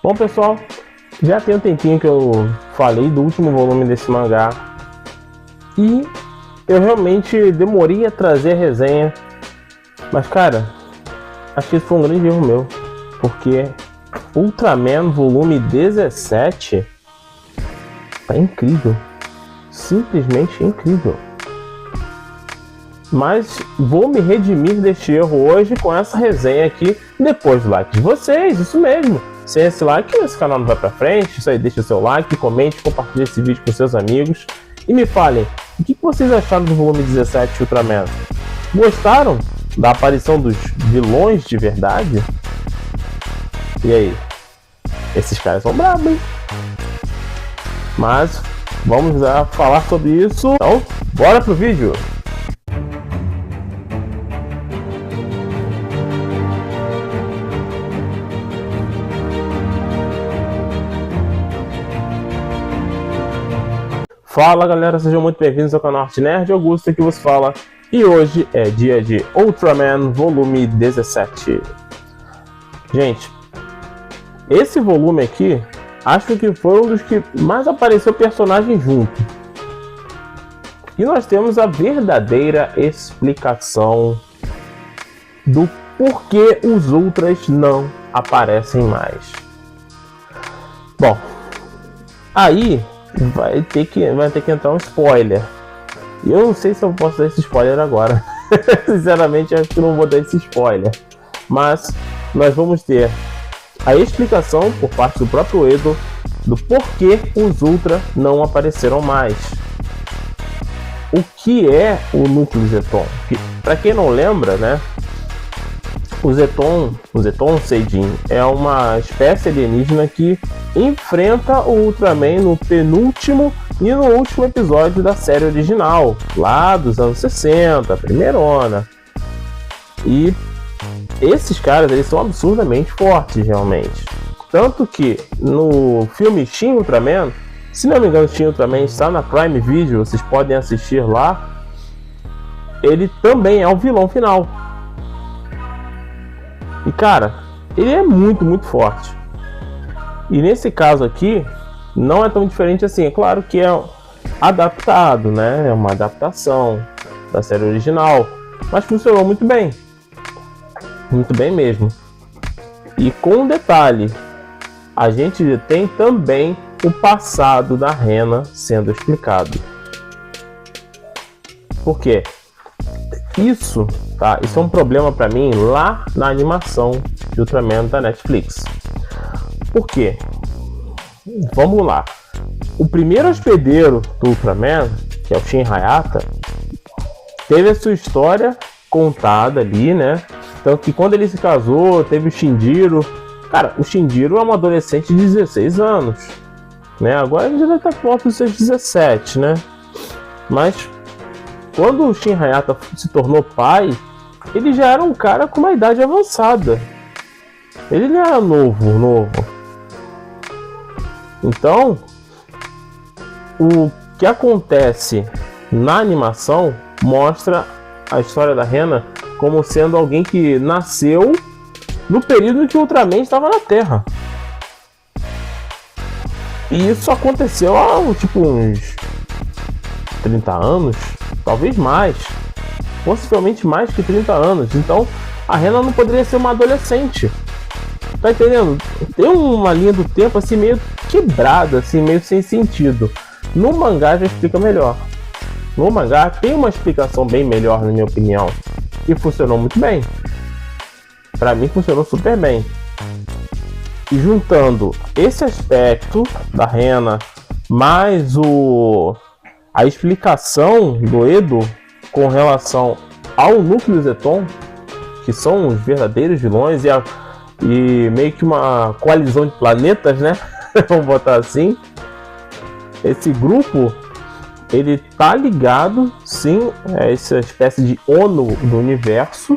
Bom, pessoal, já tem um tempinho que eu falei do último volume desse mangá e eu realmente demorei a trazer a resenha, mas cara, acho que isso foi um grande erro meu, porque Ultraman volume 17 é incrível, simplesmente incrível. Mas vou me redimir deste erro hoje com essa resenha aqui, depois do like de vocês, isso mesmo. Sem esse like, esse canal não vai pra frente. Isso aí, deixa o seu like, comente, compartilhe esse vídeo com seus amigos. E me falem, o que vocês acharam do volume 17 de Ultraman? Gostaram da aparição dos vilões de verdade? E aí? Esses caras são brabos, hein? Mas vamos lá falar sobre isso. Então, bora pro vídeo! Fala galera, sejam muito bem-vindos ao canal Arte Nerd, Augusto aqui vos fala. E hoje é dia de Ultraman volume 17. Gente, esse volume aqui, acho que foi um dos que mais apareceu personagem junto. E nós temos a verdadeira explicação do porquê os Ultras não aparecem mais. Bom, aí vai ter que entrar um spoiler. E eu não sei se eu posso dar esse spoiler agora. Sinceramente, acho que não vou dar esse spoiler. Mas nós vamos ter a explicação por parte do próprio Edo do porquê os Ultra não apareceram mais. O que é o núcleo Zeton? Para quem não lembra, né? O Zeton Seijin é uma espécie alienígena que enfrenta o Ultraman no penúltimo e no último episódio da série original, lá dos anos 60, primeirona. E esses caras, eles são absurdamente fortes, realmente. Tanto que no filme Shin Ultraman, se não me engano, Shin Ultraman está na Prime Video, vocês podem assistir lá. Ele também é o vilão final. E cara, ele é muito, muito forte. E nesse caso aqui, não é tão diferente assim. É claro que é adaptado, né? É uma adaptação da série original. Mas funcionou muito bem. Muito bem mesmo. E com um detalhe, a gente tem também o passado da Rena sendo explicado. Por quê? Isso é um problema para mim lá na animação de Ultraman da Netflix. Por quê? Vamos lá. O primeiro hospedeiro do Ultraman, que é o Shin Hayata, teve a sua história contada ali, né? Tanto que quando ele se casou, teve o Shinjiro. Cara, o Shinjiro é um adolescente de 16 anos, né? Agora ele já deve estar por volta dos seus 17, né? Mas quando o Shin Hayata se tornou pai, ele já era um cara com uma idade avançada. Ele não era novo. Então, o que acontece na animação mostra a história da Rena como sendo alguém que nasceu no período em que o Ultraman estava na Terra. E isso aconteceu há uns 30 anos. Talvez mais, possivelmente mais que 30 anos. Então a Rena não poderia ser uma adolescente. Tá entendendo? Tem uma linha do tempo assim meio quebrada, assim meio sem sentido. No mangá já explica melhor. No mangá tem uma explicação bem melhor, na minha opinião, e funcionou muito bem. Pra mim funcionou super bem. E juntando esse aspecto da Rena mais a explicação do Edo com relação ao núcleo Zeton, que são os verdadeiros vilões, e meio que uma coalizão de planetas, né? Vamos botar assim. Esse grupo, ele tá ligado, sim, a essa espécie de ONU do universo.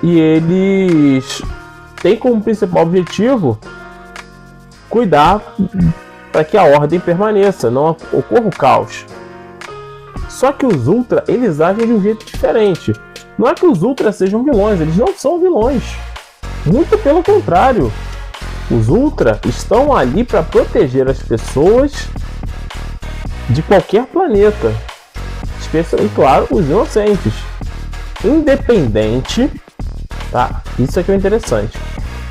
E eles têm como principal objetivo cuidar para que a ordem permaneça, não ocorra o caos. Só que os Ultra, eles agem de um jeito diferente. Não é que os Ultra sejam vilões, eles não são vilões. Muito pelo contrário. Os Ultra estão ali para proteger as pessoas de qualquer planeta, especialmente, claro, os inocentes, independente, tá? Isso aqui é interessante,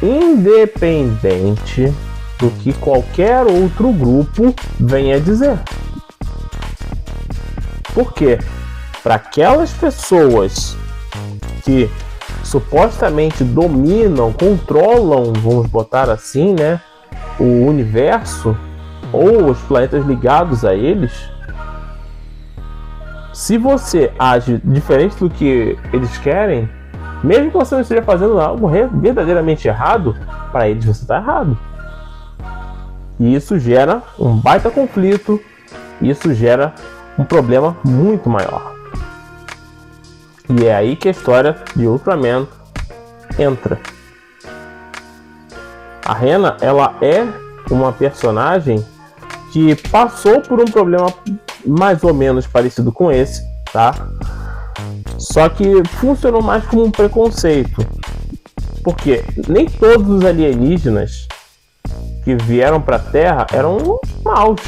independente do que qualquer outro grupo venha dizer. Por quê? Para aquelas pessoas que supostamente dominam, controlam, vamos botar assim, né, o universo ou os planetas ligados a eles, se você age diferente do que eles querem, mesmo que você não esteja fazendo algo verdadeiramente errado, para eles você está errado. E isso gera um baita conflito, isso gera um problema muito maior. E é aí que a história de Ultraman entra. A Rena, ela é uma personagem que passou por um problema mais ou menos parecido com esse, tá? Só que funcionou mais como um preconceito. Porque nem todos os alienígenas que vieram para a Terra eram maus.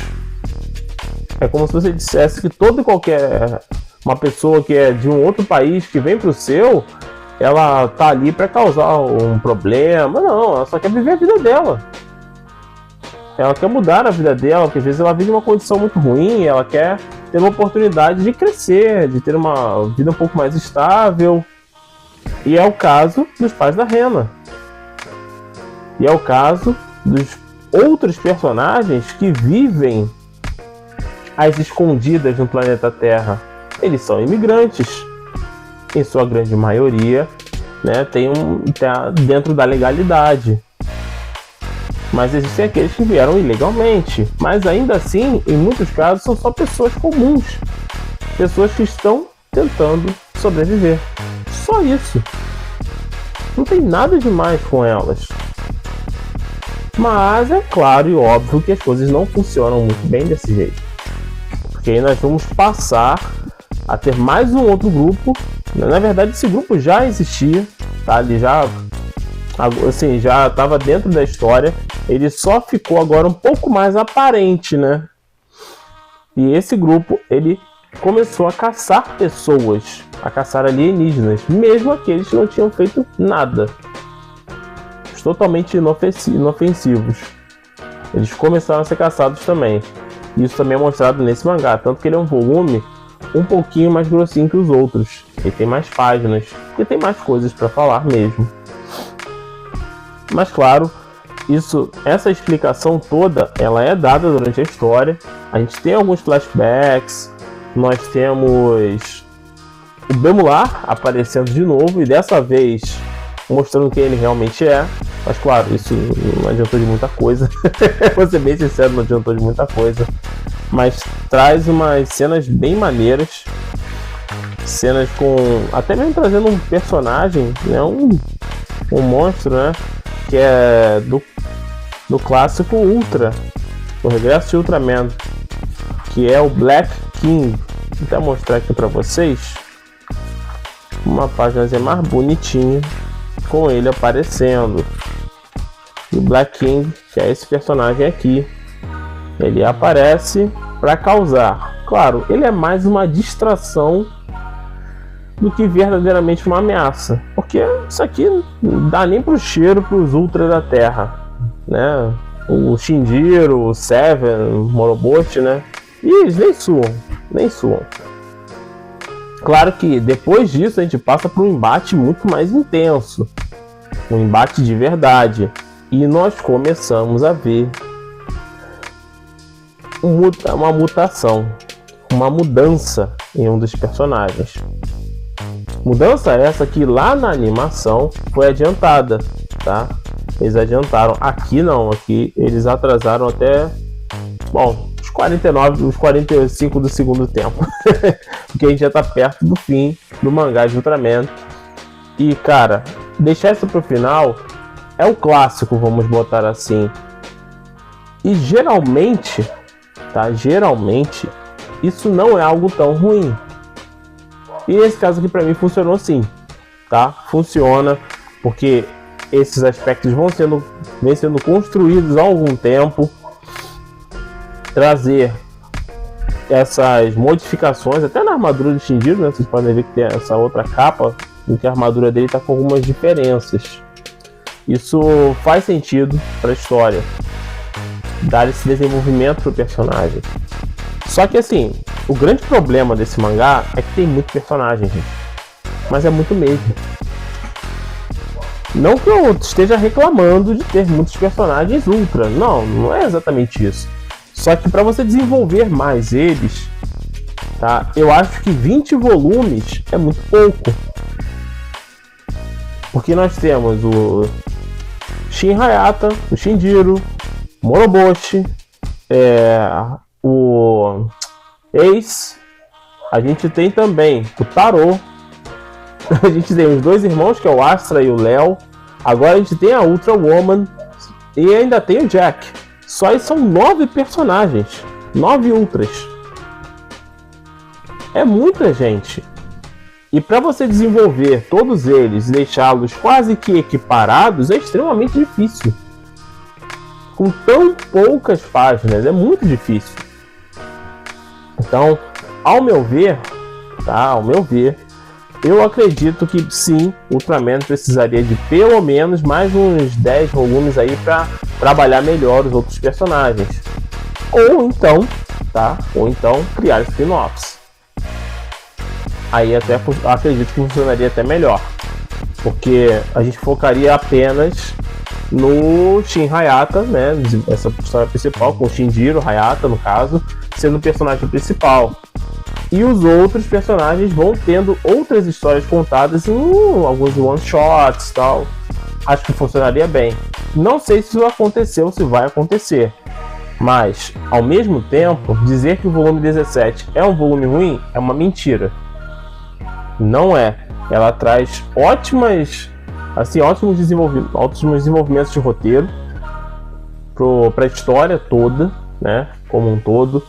É como se você dissesse que toda e qualquer uma pessoa que é de um outro país que vem para o seu, ela tá ali para causar um problema. Não, ela só quer viver a vida dela. Ela quer mudar a vida dela, porque às vezes ela vive uma condição muito ruim, ela quer ter uma oportunidade de crescer, de ter uma vida um pouco mais estável. E é o caso dos pais da Rena. E é o caso dos outros personagens que vivem às escondidas no planeta Terra. Eles são imigrantes, em sua grande maioria, né, tá dentro da legalidade. Mas existem aqueles que vieram ilegalmente. Mas ainda assim, em muitos casos, são só pessoas comuns. Pessoas que estão tentando sobreviver. Só isso. Não tem nada demais com elas. Mas é claro e óbvio que as coisas não funcionam muito bem desse jeito. Porque aí nós vamos passar a ter mais um outro grupo. Na verdade, esse grupo já existia, tá? Ele já estava dentro da história. Ele só ficou agora um pouco mais aparente, né? E esse grupo, ele começou a caçar pessoas, a caçar alienígenas, mesmo aqueles que não tinham feito nada. Totalmente inofensivos. Eles começaram a ser caçados também. Isso também é mostrado nesse mangá, tanto que ele é um volume um pouquinho mais grossinho que os outros. Ele tem mais páginas e tem mais coisas para falar mesmo. Mas claro, essa explicação toda, ela é dada durante a história. A gente tem alguns flashbacks, nós temos o Bemular aparecendo de novo e dessa vez mostrando quem ele realmente é. Mas claro, isso não adiantou de muita coisa. Vou ser bem sincero, não adiantou de muita coisa. Mas traz umas cenas bem maneiras. Cenas com... até mesmo trazendo um personagem, né? Um monstro, né? Que é do clássico Ultra. O regresso de Ultraman. Que é o Black King. Vou até mostrar aqui pra vocês. Uma página mais bonitinha, com ele aparecendo. E o Black King, que é esse personagem aqui, ele aparece para causar. Claro, ele é mais uma distração do que verdadeiramente uma ameaça, porque isso aqui não dá nem pro cheiro pros Ultra da Terra, né? O Shinjiro, o Seven, o Moroboshi, né? E eles nem suam. Claro que depois disso a gente passa por um embate muito mais intenso, um embate de verdade, e nós começamos a ver uma mutação, uma mudança em um dos personagens. Mudança essa que lá na animação foi adiantada, tá? Eles adiantaram, aqui não, aqui eles atrasaram até, bom, os 49, os 45 do segundo tempo, porque a gente já tá perto do fim do mangá de Ultraman. E cara, deixar isso pro final é o clássico, vamos botar assim. E geralmente, tá? Geralmente, isso não é algo tão ruim. E nesse caso aqui pra mim funcionou sim, tá? Funciona, porque esses aspectos vem sendo construídos há algum tempo. Trazer essas modificações, até na armadura do Shinjiro, né? Vocês podem ver que tem essa outra capa, em que a armadura dele está com algumas diferenças. Isso faz sentido para a história, dar esse desenvolvimento para o personagem. Só que assim, o grande problema desse mangá é que tem muito personagem, gente. Mas é muito mesmo. Não que eu esteja reclamando de ter muitos personagens ultra, não é exatamente isso. Só que para você desenvolver mais eles, tá? Eu acho que 20 volumes é muito pouco. Porque nós temos o Shin Hayata, o Shinjiro, Moroboshi, o Ace, a gente tem também o Taro, a gente tem os dois irmãos, que é o Astra e o Léo, agora a gente tem a Ultra Woman e ainda tem o Jack. Só aí são 9 personagens, 9 ultras. É muita gente. E para você desenvolver todos eles e deixá-los quase que equiparados é extremamente difícil. Com tão poucas páginas, é muito difícil. Então, ao meu ver, eu acredito que sim, Ultraman precisaria de pelo menos mais uns 10 volumes aí para trabalhar melhor os outros personagens. Ou então criar spin-offs. Aí até acredito que funcionaria até melhor, porque a gente focaria apenas no Shin Hayata, né? Essa história principal, com o Shinjiro Hayata, no caso, sendo o personagem principal. E os outros personagens vão tendo outras histórias contadas em alguns one-shots e tal. Acho que funcionaria bem. Não sei se isso aconteceu ou se vai acontecer. Mas, ao mesmo tempo, dizer que o volume 17 é um volume ruim é uma mentira. Não é. Ela traz ótimos desenvolvimentos de roteiro para a história toda, né? Como um todo.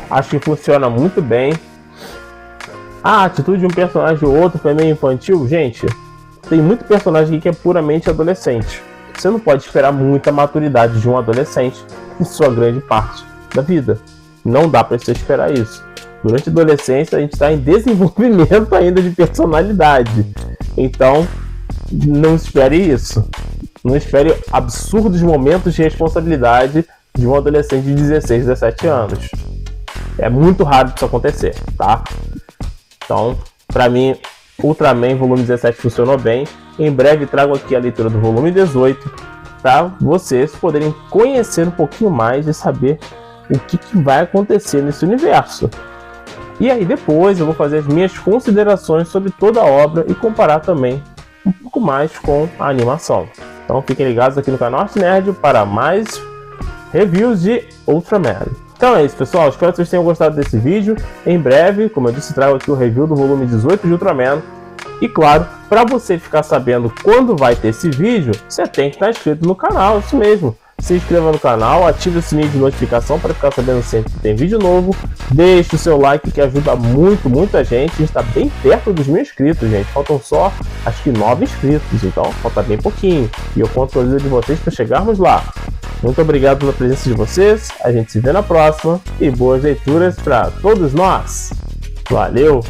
Acho que funciona muito bem. A atitude de um personagem ou outro foi meio infantil. Gente, tem muito personagem aqui que é puramente adolescente. Você não pode esperar muita maturidade de um adolescente em sua grande parte da vida. Não dá para você esperar isso. Durante a adolescência a gente está em desenvolvimento ainda de personalidade. Então, não espere isso. Não espere absurdos momentos de responsabilidade de um adolescente de 16, 17 anos. É muito raro isso acontecer, tá? Então, para mim, Ultraman volume 17 funcionou bem. Em breve trago aqui a leitura do volume 18 para vocês poderem conhecer um pouquinho mais e saber o que vai acontecer nesse universo. E aí depois eu vou fazer as minhas considerações sobre toda a obra e comparar também um pouco mais com a animação. Então fiquem ligados aqui no canal Arte Nerd para mais reviews de Ultraman. Então é isso, pessoal, espero que vocês tenham gostado desse vídeo. Em breve, como eu disse, trago aqui o review do volume 18 de Ultraman. E claro, para você ficar sabendo quando vai ter esse vídeo, você tem que estar inscrito no canal, isso mesmo. Se inscreva no canal, ative o sininho de notificação para ficar sabendo sempre que tem vídeo novo. Deixe o seu like que ajuda muita gente. A gente está bem perto dos 1000 inscritos, gente. Faltam só, acho que 9 inscritos, então falta bem pouquinho. E eu conto com a ajuda de vocês para chegarmos lá. Muito obrigado pela presença de vocês. A gente se vê na próxima. E boas leituras para todos nós. Valeu!